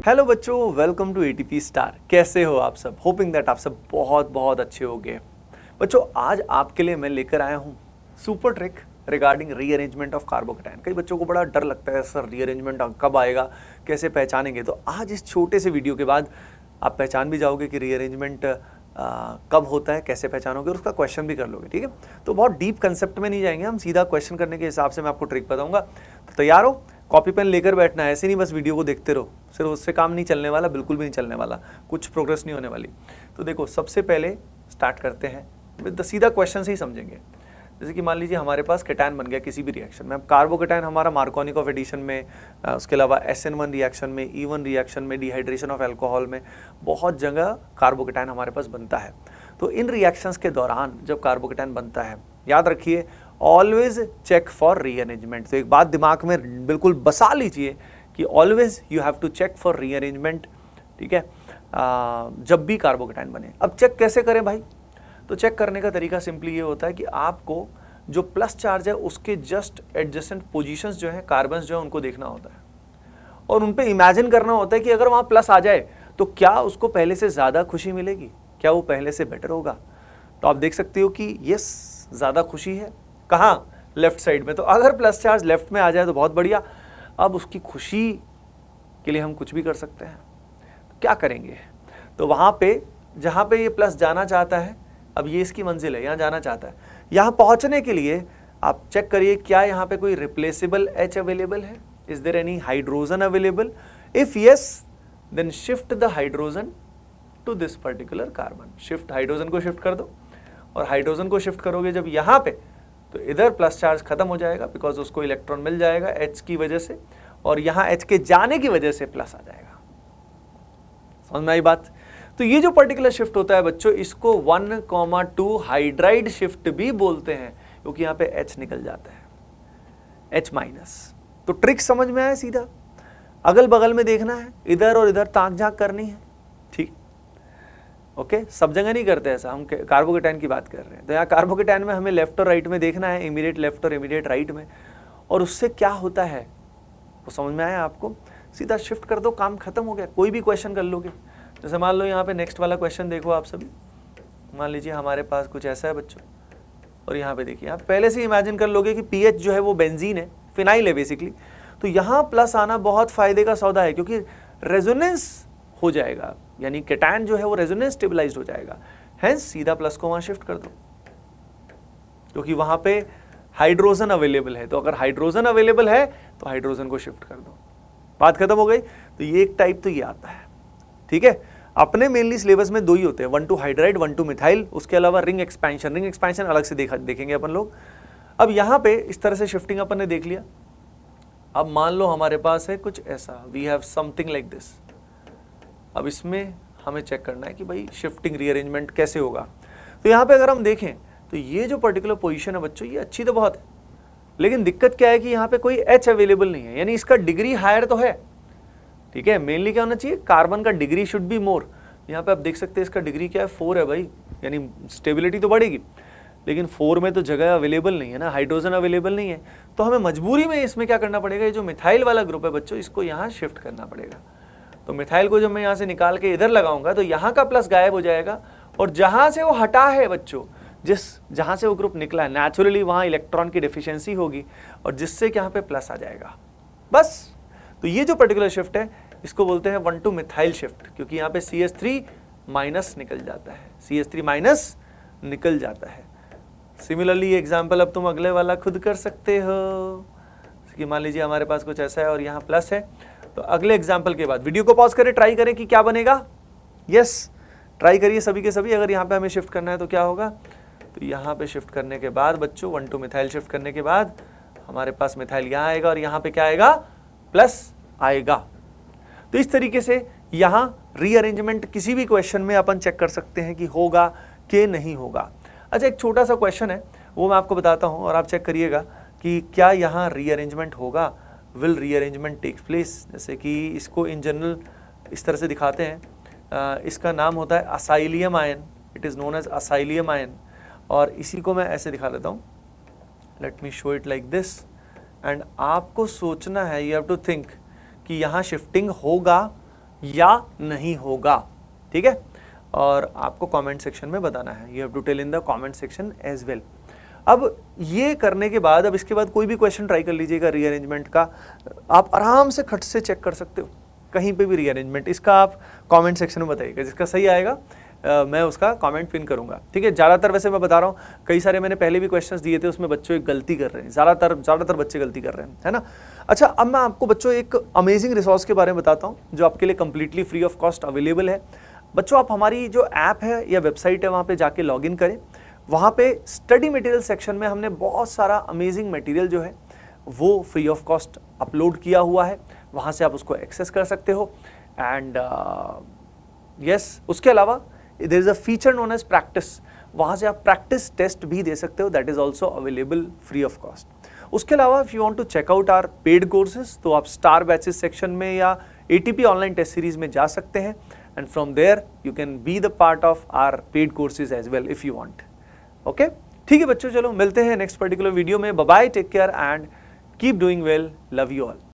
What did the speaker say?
Hello बच्चों, welcome to ATP star. कैसे हो आप सब? होपिंग दैट आप सब बहुत बहुत अच्छे होंगे। बच्चों, आज आपके लिए मैं लेकर आया हूँ super trick regarding rearrangement of carbocation. कई बच्चों को बड़ा डर लगता है, सर रीअरेंजमेंट कब आएगा, कैसे पहचानेंगे? तो आज इस छोटे से वीडियो के बाद आप पहचान भी जाओगे कि रीअरेंजमेंट कब होता है, कैसे पहचानोगे, और उसका क्वेश्चन भी कर लोगे। ठीक है, तो बहुत डीप कंसेप्ट में नहीं जाएंगे हम, सीधा क्वेश्चन करने के हिसाब से मैं आपको ट्रिक बताऊंगा। तो तैयार हो? कॉपी पेन लेकर बैठना है, ऐसे नहीं बस वीडियो को देखते रहो, सिर्फ उससे काम नहीं चलने वाला, बिल्कुल भी नहीं चलने वाला, कुछ प्रोग्रेस नहीं होने वाली। तो देखो, सबसे पहले स्टार्ट करते हैं विद द सीधा क्वेश्चन से ही समझेंगे। जैसे कि मान लीजिए हमारे पास केटायन बन गया किसी भी रिएक्शन में। अब कार्बोकेटायन हमारा मार्कोनिक ऑफ एडिशन में, उसके अलावा SN1 रिएक्शन में, E1 रिएक्शन में, डिहाइड्रेशन ऑफ अल्कोहल में, बहुत जगह कार्बोकेटायन हमारे पास बनता है। तो इन रिएक्शंस के दौरान जब कार्बोकेटायन बनता है, याद रखिए ऑलवेज चेक फॉर रीअरेंजमेंट। तो एक बात दिमाग में बिल्कुल बसा लीजिए कि always you have to check for rearrangement. ठीक है, जब भी कार्बोकेटायन बने। अब चेक कैसे करें भाई? तो चेक करने का तरीका सिंपली ये होता है कि आपको जो प्लस चार्ज है उसके जस्ट एडजेसेंट पोजीशंस जो है, कार्बन्स जो है, उनको देखना होता है और उन पे इमेजिन करना होता है कि अगर वहाँ प्लस आ जाए तो क्या उसको पहले से ज़्यादा खुशी मिलेगी, क्या वो पहले से बेटर होगा। तो आप देख सकते हो कि यस, ज़्यादा खुशी है कहाँ? लेफ्ट साइड में। तो अगर प्लस चार्ज लेफ्ट में आ जाए तो बहुत बढ़िया। अब उसकी खुशी के लिए हम कुछ भी कर सकते हैं। तो क्या करेंगे? तो वहाँ पे जहाँ पे ये प्लस जाना चाहता है, अब ये इसकी मंजिल है, यहाँ जाना चाहता है। यहाँ पहुँचने के लिए आप चेक करिए क्या यहाँ पे कोई रिप्लेसेबल H अवेलेबल है। Is there any hydrogen available? If yes, then shift the hydrogen to this particular carbon. Shift, hydrogen को शिफ्ट कर दो, और हाइड्रोजन को शिफ्ट करोगे जब यहाँ पे, तो इधर प्लस चार्ज खत्म हो जाएगा बिकॉज उसको इलेक्ट्रॉन मिल जाएगा H की वजह से, और यहाँ H के जाने की वजह से प्लस आ जाएगा। समझ में आई बात? तो ये जो पर्टिकुलर शिफ्ट होता है बच्चों, इसको 1,2 हाइड्राइड शिफ्ट भी बोलते हैं, क्योंकि यहाँ पे H निकल जाता है, H माइनस। तो ट्रिक समझ में आया? सीधा अगल बगल में देखना है, इधर और इधर ताक झांक करनी है। ठीक, ओके, सब जगह नहीं करते ऐसा, हम कार्बोकेटायन की बात कर रहे हैं। तो यहाँ कार्बोकेटायन में हमें लेफ्ट और राइट में देखना है, इमीडिएट लेफ्ट और इमीडिएट राइट में, और उससे क्या होता है वो समझ में आया आपको? सीधा शिफ्ट कर दो, काम खत्म हो गया। कोई भी क्वेश्चन कर लोगे। जैसे मान लो यहाँ पे नेक्स्ट वाला क्वेश्चन देखो आप सभी। मान लीजिए हमारे पास कुछ ऐसा है बच्चों, और यहाँ पे देखिए, आप पहले से इमेजिन कर लोगे कि पीएच जो है वो बेंजीन है, फिनाइल है बेसिकली। तो यहाँ प्लस आना बहुत फायदे का सौदा है, क्योंकि रेजोनेंस हो जाएगा, यानी केटायन जो है वो रेजोनेंस स्टेबलाइज्ड हो जाएगा। हेंस सीधा प्लस को वहाँ शिफ्ट कर दो, क्योंकि वहाँ पे हाइड्रोजन अवेलेबल है। तो अगर हाइड्रोजन अवेलेबल है तो हाइड्रोजन को शिफ्ट कर दो, बात खत्म हो गई। तो ये एक टाइप तो ये आता है। ठीक है, अपने मेनली सिलेबस में दो ही होते हैं, 1,2 हाइड्राइड, 1,2 मिथाइल। उसके अलावा रिंग एक्सपेंशन, रिंग एक्सपेंशन अलग से देखेंगे अपन लोग। अब यहाँ पे इस तरह से शिफ्टिंग अपन ने देख लिया। अब मान लो हमारे पास है कुछ ऐसा, we have something like this. अब इसमें हमें चेक करना है कि भाई शिफ्टिंग रीअरेंजमेंट कैसे होगा। तो यहाँ पे अगर हम देखें तो ये जो पर्टिकुलर पोजीशन है बच्चों, ये अच्छी तो बहुत है, लेकिन दिक्कत क्या है कि यहाँ पे कोई H अवेलेबल नहीं है, यानी इसका डिग्री हायर तो है। ठीक है, मेनली क्या होना चाहिए? कार्बन का डिग्री शुड बी मोर। यहाँ पे आप देख सकते हैं इसका डिग्री क्या है, 4 है भाई, यानी स्टेबिलिटी तो बढ़ेगी, लेकिन 4 में तो जगह अवेलेबल नहीं है ना, हाइड्रोजन अवेलेबल नहीं है। तो हमें मजबूरी में इसमें क्या करना पड़ेगा? ये जो मिथाइल वाला ग्रुप है बच्चों, इसको यहाँ शिफ्ट करना पड़ेगा। तो मिथाइल को जब मैं यहाँ से निकाल के इधर लगाऊंगा तो यहाँ का प्लस गायब हो जाएगा, और जहाँ से वो हटा है बच्चों, जहाँ से वो ग्रुप निकला है, नेचुरली वहाँ इलेक्ट्रॉन की डिफिशियंसी होगी, और जिससे यहाँ पे प्लस आ जाएगा बस। तो ये जो पर्टिकुलर शिफ्ट है इसको बोलते हैं 1,2 मिथाइल शिफ्ट, क्योंकि यहाँ पे CH3 माइनस निकल जाता है, CH3 माइनस निकल जाता है। सिमिलरली ये एग्जाम्पल अब तुम अगले वाला खुद कर सकते हो कि मान लीजिए हमारे पास कुछ ऐसा है और यहाँ प्लस है। तो अगले एग्जाम्पल के बाद वीडियो को पॉज करें, ट्राई करें कि क्या बनेगा। यस, ट्राई करिए सभी के सभी। अगर यहाँ पे हमें शिफ्ट करना है तो क्या होगा? तो यहाँ पे शिफ्ट करने के बाद बच्चों, 1,2 मिथाइल शिफ्ट करने के बाद हमारे पास मिथाइल यहाँ आएगा, और यहाँ पे क्या आएगा? प्लस आएगा। तो इस तरीके से यहाँ रीअरेंजमेंट किसी भी क्वेश्चन में अपन चेक कर सकते हैं कि होगा कि नहीं होगा। अच्छा, एक छोटा सा क्वेश्चन है, वो मैं आपको बताता हूँ और आप चेक करिएगा कि क्या यहाँ रीअरेंजमेंट होगा, विल रीअरेंजमेंट टेक्स प्लेस। जैसे कि इसको इन जनरल इस तरह से दिखाते हैं, इसका नाम होता है acylium ion, it is known as acylium ion. और इसी को मैं ऐसे दिखा देता हूँ, let me show it like this. And आपको सोचना है, यू हैव टू थिंक कि यहाँ शिफ्टिंग होगा या नहीं होगा, ठीक है। और आपको कमेंट सेक्शन में बताना है, you have to tell in the comment section as well. अब ये करने के बाद, अब इसके बाद कोई भी क्वेश्चन ट्राई कर लीजिएगा रीअरेंजमेंट का, आप आराम से खट से चेक कर सकते हो कहीं पे भी रीअरेंजमेंट। इसका आप कमेंट सेक्शन में बताइएगा, जिसका सही आएगा मैं उसका कमेंट पिन करूंगा, ठीक है। ज़्यादातर वैसे मैं बता रहा हूँ, कई सारे मैंने पहले भी क्वेश्चंस दिए थे, उसमें बच्चों एक गलती कर रहे हैं, ज़्यादातर बच्चे गलती कर रहे हैं, है ना। अच्छा, अब मैं आपको बच्चों एक अमेजिंग रिसोर्स के बारे में बताता हूँ जो आपके लिए completely free of cost available है। बच्चों, आप हमारी जो ऐप है या वेबसाइट है वहाँ पे जाके लॉगिन करें। वहाँ पे स्टडी मटेरियल सेक्शन में हमने बहुत सारा अमेजिंग मटेरियल जो है वो फ्री ऑफ कॉस्ट अपलोड किया हुआ है, वहाँ से आप उसको एक्सेस कर सकते हो। एंड यस, उसके अलावा there is a feature known as practice, वहाँ से आप प्रैक्टिस टेस्ट भी दे सकते हो, that is also available free of cost. उसके अलावा if you want to check out our paid courses, तो आप स्टार बैचेस सेक्शन में या ATP ऑनलाइन टेस्ट सीरीज में जा सकते हैं, and from there you can be the part of our paid courses as well if you want. Okay, ठीक है बच्चों, चलो मिलते हैं नेक्स्ट पर्टिकुलर वीडियो में। Bye bye, take care and keep doing well, love you all.